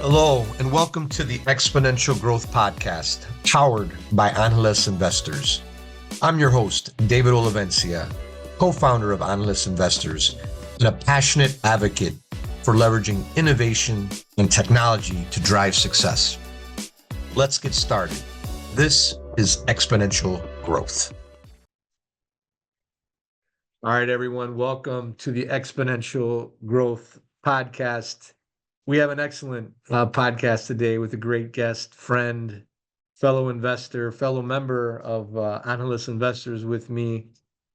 Hello, and welcome to the Exponential Growth Podcast, powered by Analyst Investors. I'm your host, David Olivencia, co-founder of Analyst Investors, and a passionate advocate for leveraging innovation and technology to drive success. Let's get started. This is Exponential Growth. All right, everyone, welcome to the Exponential Growth Podcast. We have an excellent podcast today with a great guest, friend, fellow investor, fellow member of Analyst Investors with me,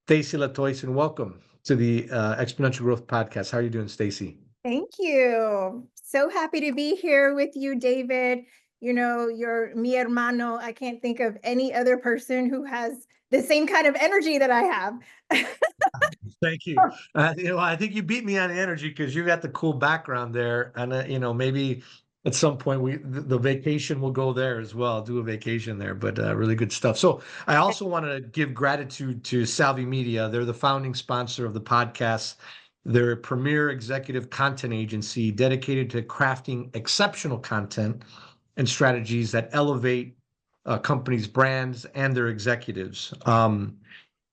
Staci LaToison. Welcome to the Exponential Growth Podcast. How are you doing, Staci? Thank you. So happy to be here with you, David. You know, you're mi hermano. I can't think of any other person who has the same kind of energy that I have. Thank you. I think you beat me on the energy because you got the cool background there, and maybe at some point the vacation will go there as well. Do a vacation there, but really good stuff. So I also want to give gratitude to Salvi Media. They're the founding sponsor of the podcast. They're a premier executive content agency dedicated to crafting exceptional content and strategies that elevate companies' brands and their executives.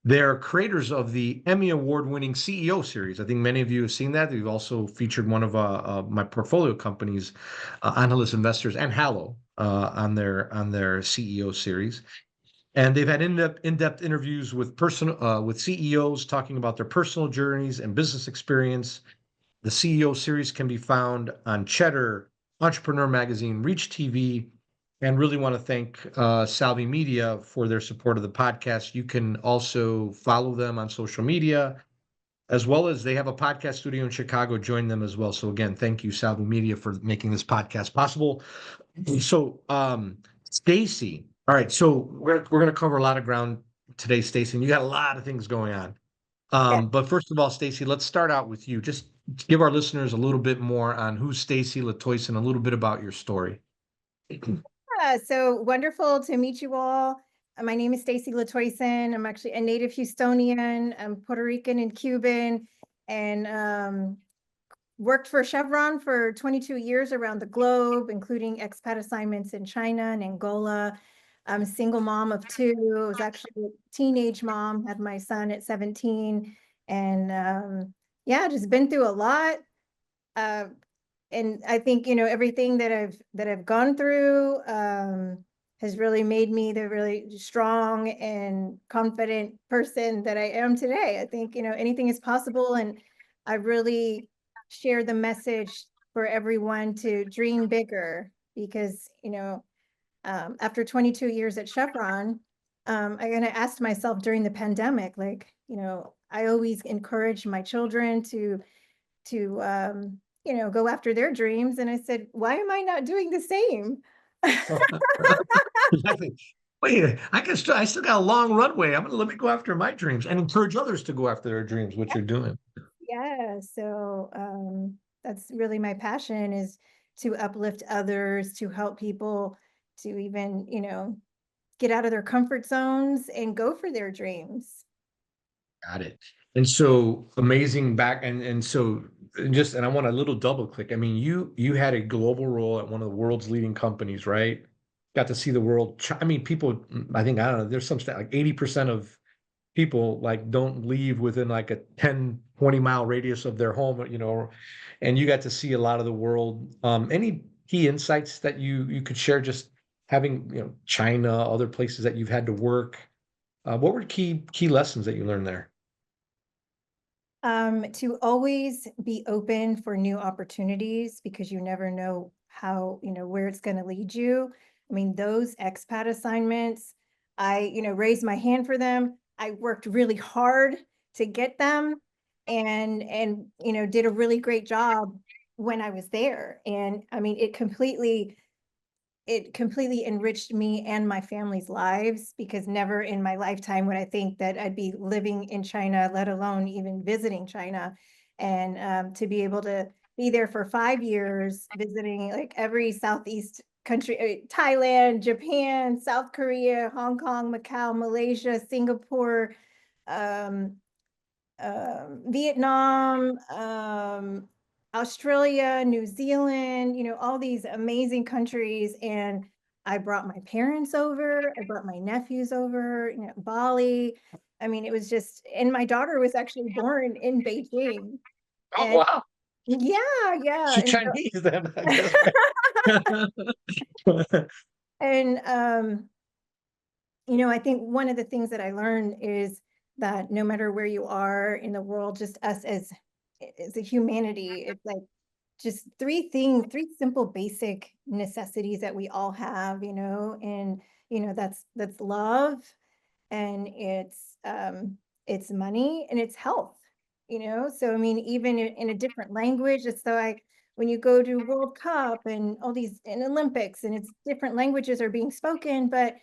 They're creators of the Emmy Award-winning CEO series. I think many of you have seen that. We've also featured one of my portfolio companies, Analyst Investors and Hallow, on their CEO series. And they've had in-depth interviews with CEOs talking about their personal journeys and business experience. The CEO series can be found on Cheddar, Entrepreneur Magazine, Reach TV, and really want to thank Salvi Media for their support of the podcast. You can also follow them on social media, as well as they have a podcast studio in Chicago. Join them as well. So again, thank you, Salvi Media, for making this podcast possible. So, Staci, all right. So we're going to cover a lot of ground today, Staci, and you got a lot of things going on. But first of all, Staci, let's start out with you. Just give our listeners a little bit more on who's Staci LaToison, a little bit about your story. Yeah, so wonderful to meet you all. My name is Staci LaToison. I'm actually a native Houstonian. I'm Puerto Rican and Cuban, and worked for Chevron for 22 years around the globe, including expat assignments in China and Angola. I'm a single mom of two. I was actually a teenage mom, had my son at 17, and yeah, just been through a lot. Uh, and I think, you know, everything that I've gone through has really made me the really strong and confident person that I am today. I think, you know, anything is possible, and I really share the message for everyone to dream bigger because, you know, after 22 years at Chevron, I kind of asked myself during the pandemic, like, you know, I always encourage my children to you know, go after their dreams. And I said, why am I not doing the same? Exactly. Wait, I still got a long runway. Let me go after my dreams and encourage others to go after their dreams, what you're doing. Yeah, so that's really my passion, is to uplift others, to help people to even, you know, get out of their comfort zones and go for their dreams. Got it. And so amazing back and so and I want a little double click. I mean, you had a global role at one of the world's leading companies, right? Got to see the world. I mean, people, I think, I don't know, there's some stat like 80% of people like don't leave within like a 10-20 mile radius of their home, and you got to see a lot of the world. Any key insights that you could share, just having, China, other places that you've had to work? What were key lessons that you learned there? To always be open for new opportunities because you never know how, you know, where it's going to lead you. I mean, those expat assignments, I, you know, raised my hand for them. I worked really hard to get them and you know, did a really great job when I was there. And I mean, it completely enriched me and my family's lives, because never in my lifetime would I think that I'd be living in China, let alone even visiting China. And to be able to be there for 5 years, visiting like every Southeast country, Thailand, Japan, South Korea, Hong Kong, Macau, Malaysia, Singapore, um, Vietnam, Australia, New Zealand, all these amazing countries. And I brought my parents over, I brought my nephews over, Bali. I mean, it was just, and my daughter was actually born in Beijing. Oh, And wow. yeah, yeah. She's Chinese then, I guess. And I think one of the things that I learned is that no matter where you are in the world, just us as a humanity, it's like just three simple basic necessities that we all have, and that's love, and it's money, and it's health, so I mean, even in a different language, it's so like when you go to World Cup and all these and Olympics, and it's different languages are being spoken, but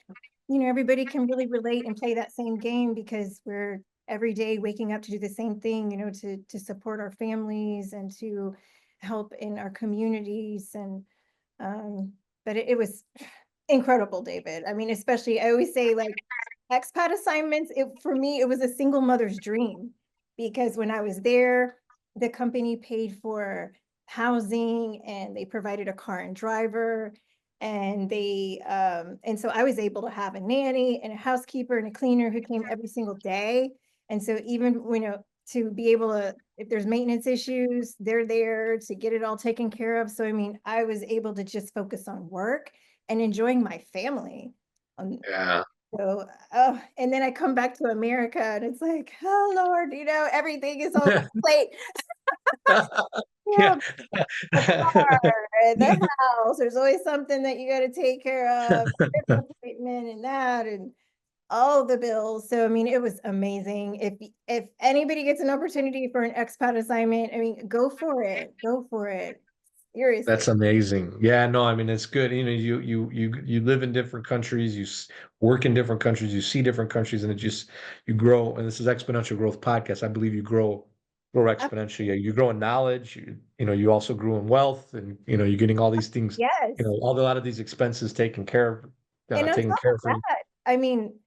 everybody can really relate and play that same game because we're every day waking up to do the same thing, to support our families and to help in our communities. And but it was incredible, David. I mean, especially I always say, like, expat assignments, for me, it was a single mother's dream because when I was there, the company paid for housing and they provided a car and driver. And so I was able to have a nanny and a housekeeper and a cleaner who came every single day. And so even, to be able to, if there's maintenance issues, they're there to get it all taken care of. So, I mean, I was able to just focus on work and enjoying my family. Yeah. So, oh, and then I come back to America and it's like, oh Lord, everything is on my plate. Yeah. Yeah, the car, the house. There's always something that you got to take care of, this appointment and that, and all the bills. So, I mean, it was amazing. If anybody gets an opportunity for an expat assignment, I mean, go for it. Go for it. That's Seriously. amazing. Yeah, no, I mean it's good. You live in different countries, work in different countries, you see different countries, and you grow. And this is exponential growth podcast. I believe you grow Uh, exponentially. Yeah, you grow in knowledge. You also grew in wealth, and you're getting all these things. yes. A lot of these expenses And on taken top care of of for you. that, I mean,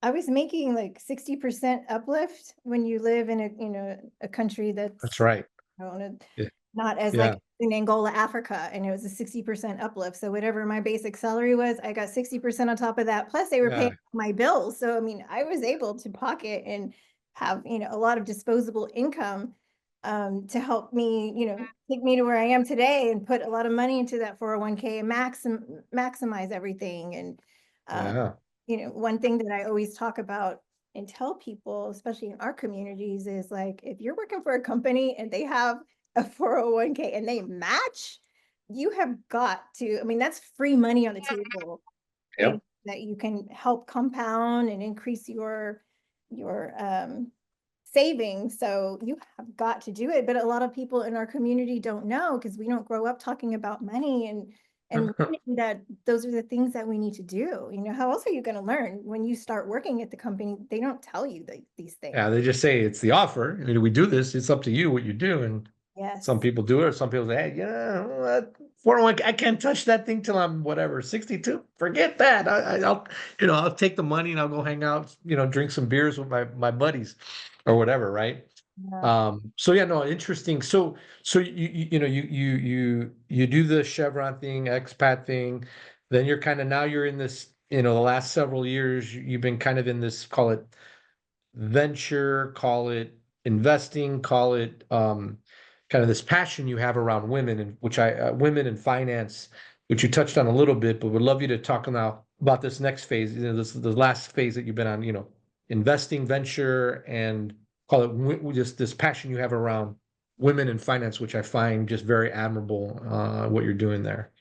I was making like 60% uplift when you live in a country That's that's, right. I don't know, Yeah, not as yeah, like in Angola, Africa, and it was a 60% uplift. So whatever my basic salary was, I got 60% on top of that. Plus they were paying yeah. my bills. So I mean, I was able to pocket and have, a lot of disposable income to help me, take me to where I am today and put a lot of money into that 401k and maximize everything. And um, Yeah. one thing that I always talk about and tell people, especially in our communities, is like if you're working for a company and they have a 401k and they match, you have got to, I mean, that's free money on the table Yep. that you can help compound and increase your savings. So you have got to do it. But a lot of people in our community don't know because we don't grow up talking about money and learning that those are the things that we need to do. How else are you going to learn when you start working at the company? They don't tell you these Yeah, things. they just say it's the offer. We do this. It's up to you what you do. And some Yes. people do it. Some people say, hey, 401, I can't touch that thing till I'm whatever, 62. Forget that. I'll take the money and I'll go hang out, drink some beers with my buddies or whatever, right? Yeah. So yeah, no, interesting. So you do the Chevron thing, expat thing, then you're in this, the last several years, you've been kind of in this, call it venture, call it investing, call it kind of this passion you have around women, and women in finance, which you touched on a little bit, but would love you to talk now about this next phase. This the last phase that you've been on. Investing, venture, and call it just this passion you have around women in finance, which I find just very admirable. What you're doing there.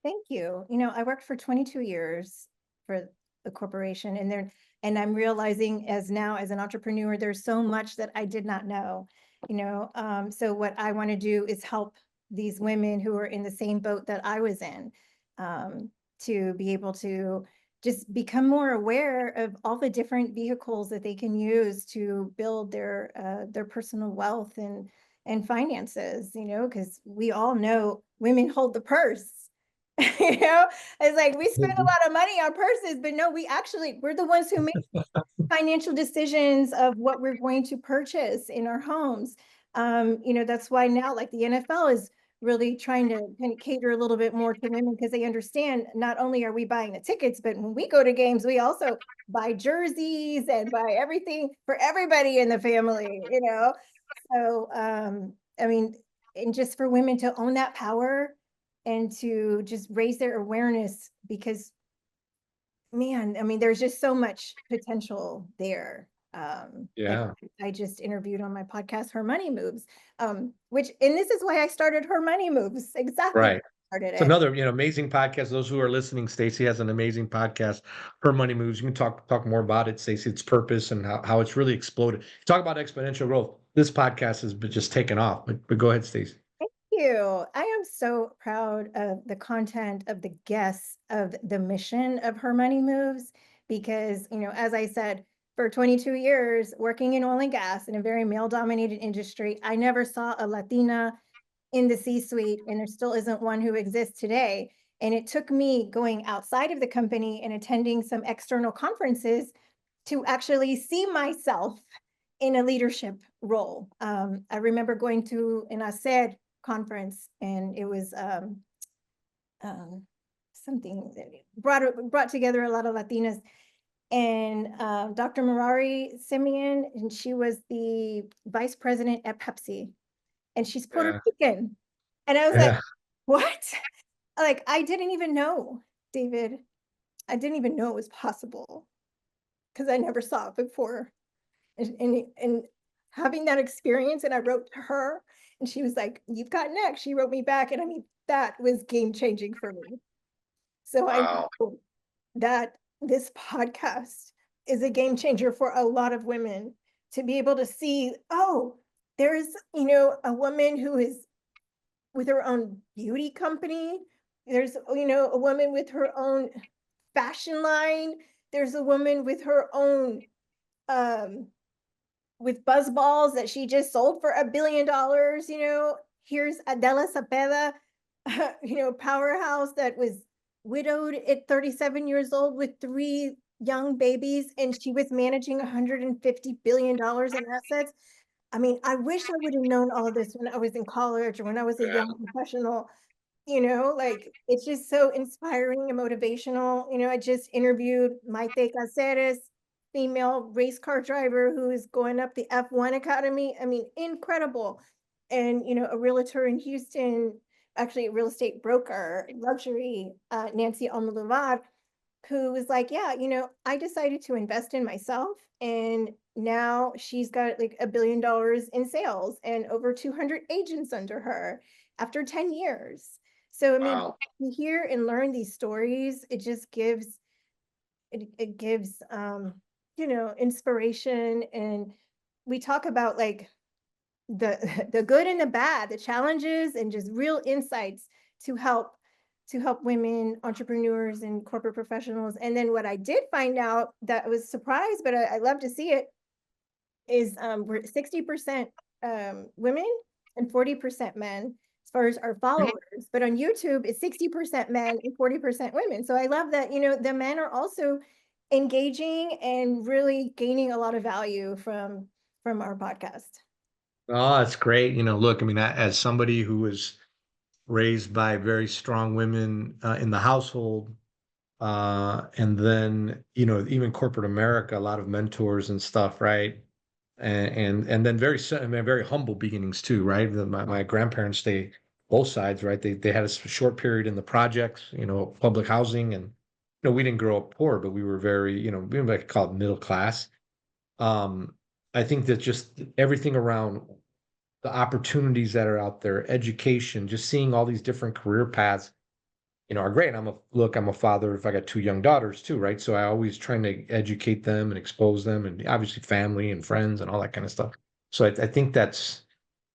Thank you. I worked for 22 years for the corporation, and I'm realizing as an entrepreneur, there's so much that I did not know, so what I want to do is help these women who are in the same boat that I was in, to be able to just become more aware of all the different vehicles that they can use to build their personal wealth and finances, because we all know women hold the purse. you know, it's like we spend a lot of money on purses, but no, we're the ones who make financial decisions of what we're going to purchase in our homes. That's why now, like, the NFL is really trying to kind of cater a little bit more to women, because they understand not only are we buying the tickets, but when we go to games, we also buy jerseys and buy everything for everybody in the family. So, I mean, and just for women to own that power and to just raise their awareness, because man, I mean, there's just so much potential there. Like Yeah. I just interviewed on my podcast, Her Money Moves, and this is why I started Her Money Moves. Exactly. Right. Started It's it. another, amazing podcast. Those who are listening, Stacy has an amazing podcast, Her Money Moves. You can talk more about it, Stacy, its purpose and how it's really exploded. Talk about exponential growth. This podcast has been just taken off. But go ahead, Stacy. Thank you. I am so proud of the content, of the guests, of the mission of Her Money Moves, because, as I said, for 22 years working in oil and gas in a very male dominated industry, I never saw a Latina in the C-suite, and there still isn't one who exists today. And it took me going outside of the company and attending some external conferences to actually see myself in a leadership role. I remember going to an ASER conference, and it was something that brought together a lot of Latinas. And Dr. Marari Simeon, and she was the vice president at Pepsi, and she's Puerto Yeah. Rican. And I was like, Yeah. what? Like, I didn't even know, David. I didn't even know it was possible, because I never saw it before. And having that experience, and I wrote to her, and she was like, "You've got next." She wrote me back, and I mean, that was game changing for me. So I Wow. know that this podcast is a game changer for a lot of women, to be able to see, oh, there's, a woman who is with her own beauty company. There's, a woman with her own fashion line. There's a woman with her own, um, with buzz balls that she just sold for $1 billion. Here's Adela Cepeda, powerhouse that was widowed at 37 years old with 3 young babies, and she was managing $150 billion in assets. I mean, I wish I would have known all of this when I was in college or when I was a Yeah. young professional. Like, it's just so inspiring and motivational. I just interviewed Maite Caceres, female race car driver who is going up the F1 Academy. I mean, incredible. And, a realtor in Houston, actually a real estate broker, luxury, Nancy Almodovar, who was like, yeah, I decided to invest in myself. And now she's got like $1 billion in sales and over 200 agents under her after 10 years. So, I mean, Wow. to hear and learn these stories, it just gives, inspiration. And we talk about like the the good and the bad, the challenges, and just real insights to help women entrepreneurs and corporate professionals. And then what I did find out that was surprised, but I love to see it, is we're 60% women and 40% men as far as our followers. But on YouTube, it's 60% men and 40% women. So I love that, the men are also engaging and really gaining a lot of value from our podcast. Oh, that's great. Look, I mean, as somebody who was raised by very strong women in the household, and then, even corporate America, a lot of mentors and stuff, right? And then I mean, very humble beginnings too, right? My grandparents, they both sides, right? They had a short period in the projects, public housing, and we didn't grow up poor, but we were very, we might call it middle class. Um, I think that just everything around the opportunities that are out there, education, just seeing all these different career paths, are great. And I'm a father. If I got 2 young daughters too, right? So I always trying to educate them and expose them, and obviously family and friends and all that kind of stuff. So I think that's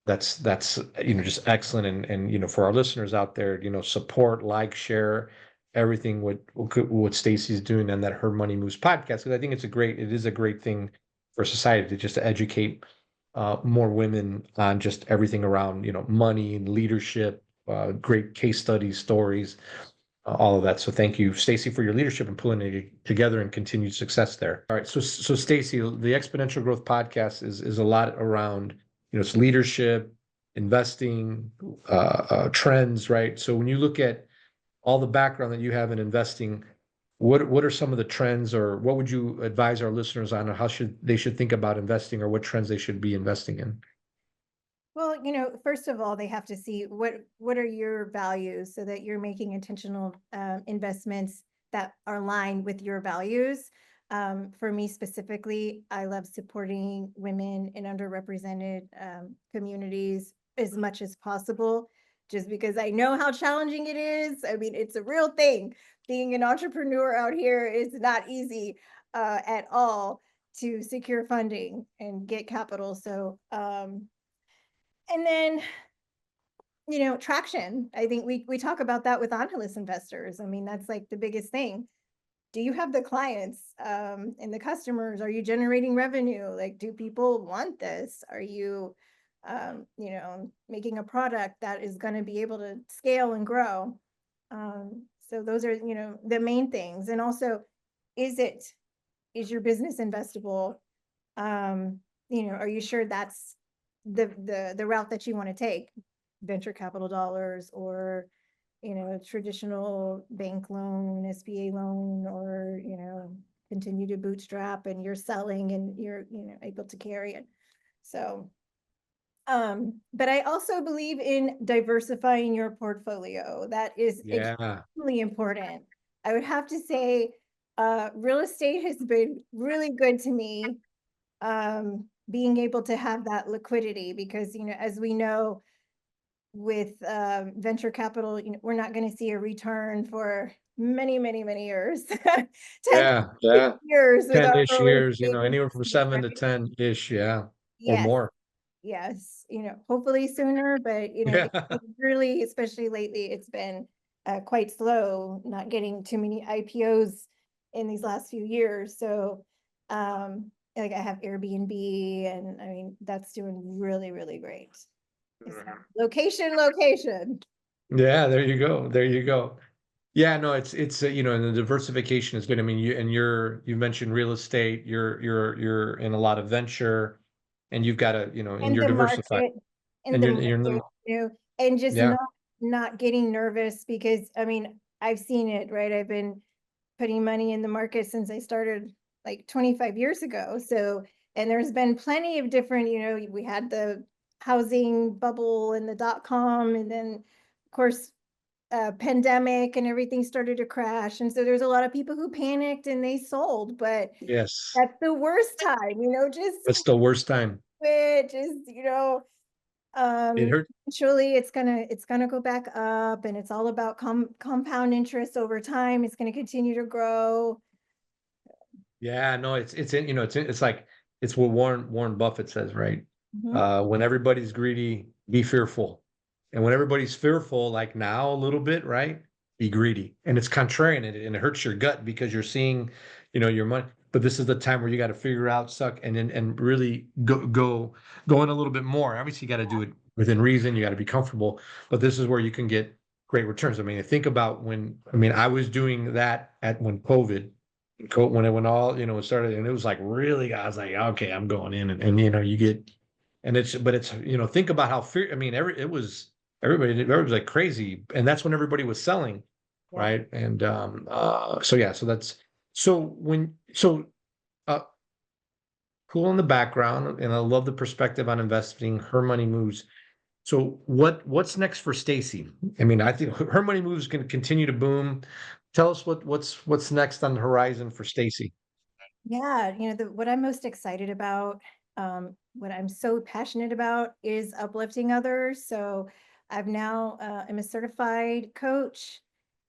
just excellent. And for our listeners out there, support, like, share everything what Stacy's doing and that Her Money Moves podcast, because I think it is a great thing for society to just educate more women on just everything around money and leadership, great case studies, stories, all of that. So thank you, Stacy, for your leadership and pulling it together and continued success there. All right. So Stacy, the Exponential Growth Podcast is a lot around, it's leadership, investing, trends, right? So when you look at all the background that you have in investing, what are some of the trends, or what would you advise our listeners on how should think about investing, or what trends they should be investing in? Well, first of all, they have to see what are your values so that you're making intentional investments that are aligned with your values. For me specifically, I love supporting women in underrepresented communities as much as possible, just because I know how challenging it is. I mean, it's a real thing. Being an entrepreneur out here is not easy at all to secure funding and get capital. So, and then, traction. I think we talk about that with Angeles investors. I mean, that's like the biggest thing. Do you have the clients and the customers? Are you generating revenue? Like, do people want this? Are you, making a product that is going to be able to scale and grow? So those are, the main things. And also, is your business investable? Are you sure that's the route that you want to take? Venture capital dollars, or traditional bank loan, SBA loan, or continue to bootstrap and you're selling and you're able to carry it. So but I also believe in diversifying your portfolio. That is Yeah. extremely important. I would have to say real estate has been really good to me, being able to have that liquidity, because as we know, with venture capital, we're not going to see a return for many, many, many years. 10 Yeah, yeah. years with our 10-ish real years, estate anywhere from industry, 7 to right? 10-ish, yeah, or Yes, more. yes, hopefully sooner, but Yeah. it's really, especially lately, it's been quite slow, not getting too many IPOs in these last few years. So like I have Airbnb, and I mean that's doing really, really great. It's location, location. Yeah, there you go. There you go. Yeah, no, it's and the diversification is good. I mean, you mentioned real estate, you're in a lot of venture, and you've got to, and And you're the diversified, market, and and the you're in market, the and just yeah. not getting nervous, because I mean, I've seen it, right? I've been putting money in the market since I started like 25 years ago. So, and there's been plenty of different, we had the housing bubble and the dot-com, and then of course pandemic, and everything started to crash. And so there's a lot of people who panicked and they sold, but Yes. that's the worst time, just That's the worst time. quit, just, It hurt. eventually it's gonna go back up, and it's all about compound interest over time. It's gonna continue to grow. Yeah, no, it's like it's what Warren Buffett says, right? Mhm. When everybody's greedy, be fearful. And when everybody's fearful, like now a little bit, right? Be greedy. And it's contrarian, and it hurts your gut because you're seeing, your money. But this is the time where you got to figure out, suck, and really go in a little bit more. Obviously, you got to do it within reason. You got to be comfortable. But this is where you can get great returns. I mean, think about I was doing that when COVID when all it started, and it was like really, I was like, okay, I'm going in, and you get, and it's think about how fear. I mean, everybody was like crazy, and that's when everybody was selling, Yeah. right? And so yeah, so uh cool in the background, and I love the perspective on investing. Her money moves. So what's next for Staci? I mean, I think her money moves going to continue to boom. Tell us what's next on the horizon for Staci. Yeah, what I'm most excited about, what I'm so passionate about, is uplifting others. So I've now am a certified coach,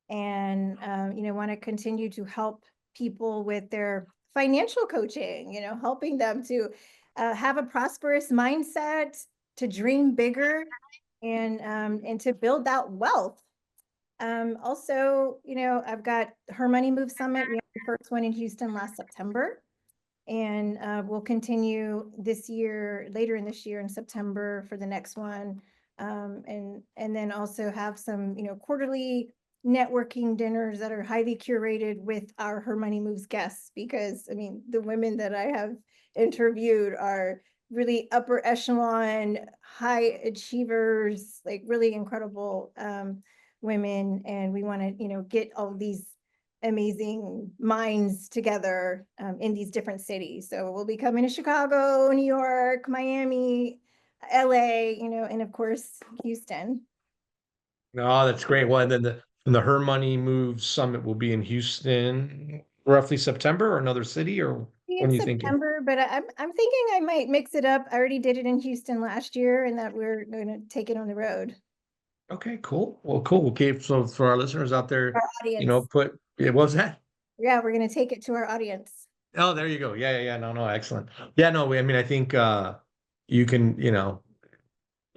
and want to continue to help people with their financial coaching, helping them to have a prosperous mindset, to dream bigger, and to build that wealth. Also, I've got Her Money Move Summit. We had the first one in Houston last September, and we'll continue this year, later in this year in September, for the next one. And then also have some, quarterly networking dinners that are highly curated with our Her Money Moves guests, because I mean, the women that I have interviewed are really upper echelon, high achievers, like really incredible women. And we want to, get all these amazing minds together in these different cities. So we'll be coming to Chicago, New York, Miami, LA, and of course, Houston. No, that's great. Well, and then the Her Money Moves Summit will be in Houston, roughly September, or another city, or when In are you thinking? September, but I'm thinking I might mix it up. I already did it in Houston last year, and that we're going to take it on the road. Okay, cool. Well, cool. Okay, so for our listeners out there, Our audience. what was that? Yeah, we're going to take it to our audience. Oh, there you go. Yeah, yeah, yeah. No, no, excellent. Yeah, no, I mean, I think you can,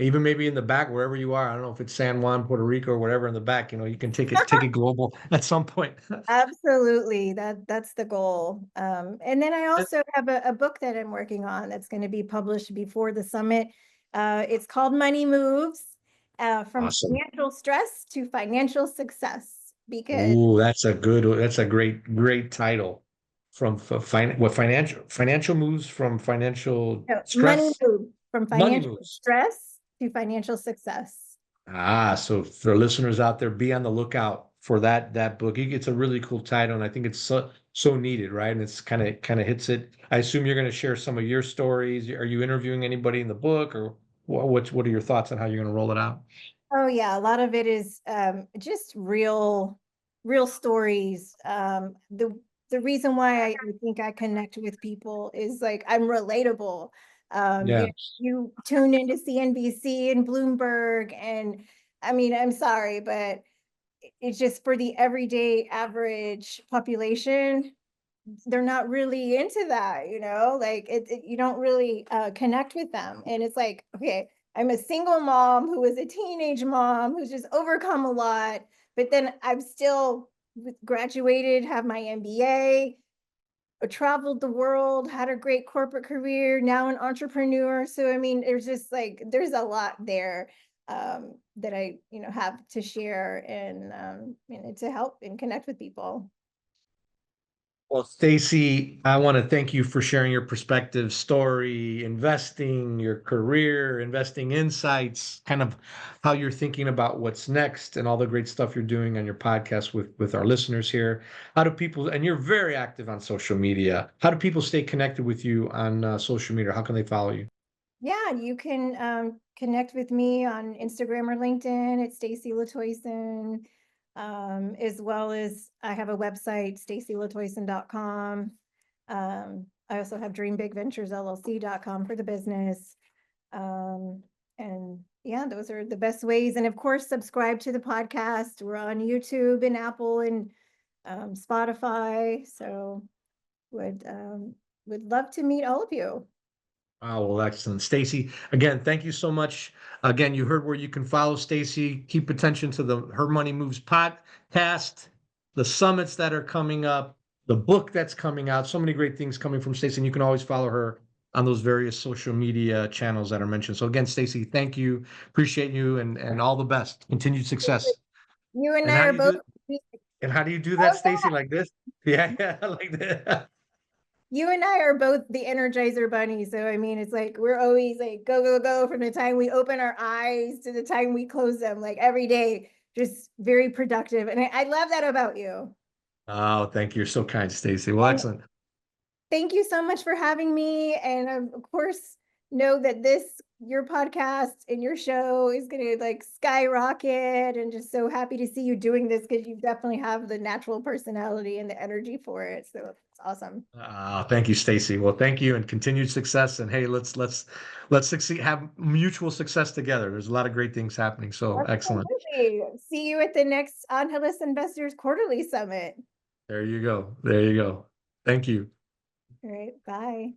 even maybe in the back, wherever you are, I don't know if it's San Juan, Puerto Rico, or whatever in the back, you can take it global at some point. Absolutely. That's the goal. And then I also have a book that I'm working on that's going to be published before the summit. It's called Money Moves, from Awesome. financial stress to financial success. Because Ooh, that's a great title. From financial moves from financial money stress, moves from money financial moves. stress to financial success. So for listeners out there, be on the lookout for that book. It's a really cool title, and I think it's so needed, right? And it's kind of hits it. I assume you're going to share some of your stories. Are you interviewing anybody in the book, or what are your thoughts on how you're going to roll it out? Oh yeah, a lot of it is just real stories. The reason why I think I connect with people is like I'm relatable. Yeah. You tune into CNBC and Bloomberg, and I mean, I'm sorry, but it's just for the everyday average population, they're not really into that, like you don't really connect with them. And it's like, okay, I'm a single mom who was a teenage mom who's just overcome a lot, but then I've still graduated, have my MBA, traveled the world, had a great corporate career, now an entrepreneur. So I mean, there's just like there's a lot there that I have to share, and to help and connect with people. Well, Stacy, I want to thank you for sharing your perspective, story, investing, your career, investing insights, kind of how you're thinking about what's next, and all the great stuff you're doing on your podcast with our listeners here. How do people, and you're very active on social media. How do people stay connected with you on social media? How can they follow you? Yeah, you can connect with me on Instagram or LinkedIn at Staci LaToison, as well as I have a website, stacylatoison.com. I also have dreambigventuresllc.com for the business. And yeah, those are the best ways. And of course, subscribe to the podcast. We're on YouTube and Apple and Spotify. So would love to meet all of you. Oh, well, excellent. Stacy, again, thank you so much. Again, you heard where you can follow Stacy. Keep attention to the Her Money Moves podcast, the summits that are coming up, the book that's coming out. So many great things coming from Stacy, and you can always follow her on those various social media channels that are mentioned. So again, Stacy, thank you. Appreciate you, and all the best. Continued success. You and And I how are do you both. do and how do you do that, Oh, Stacy? Like this? Yeah, yeah, like that. you and I are both the Energizer Bunny. So, I mean, it's like we're always like go, go, go from the time we open our eyes to the time we close them, like every day, just very productive. And I love that about you. Oh, thank you. You're so kind, Stacy. Well, And excellent. thank you so much for having me. And of course, know that your podcast and your show is going to like skyrocket. And just so happy to see you doing this because you definitely have the natural personality and the energy for it. So it's awesome. Thank you, Stacy. Well, thank you, and continued success. And hey, let's succeed, have mutual success together. There's a lot of great things happening. So excellent. Absolutely. See you at the next Angeles Investors Quarterly Summit. There you go. There you go. Thank you. All right. Bye.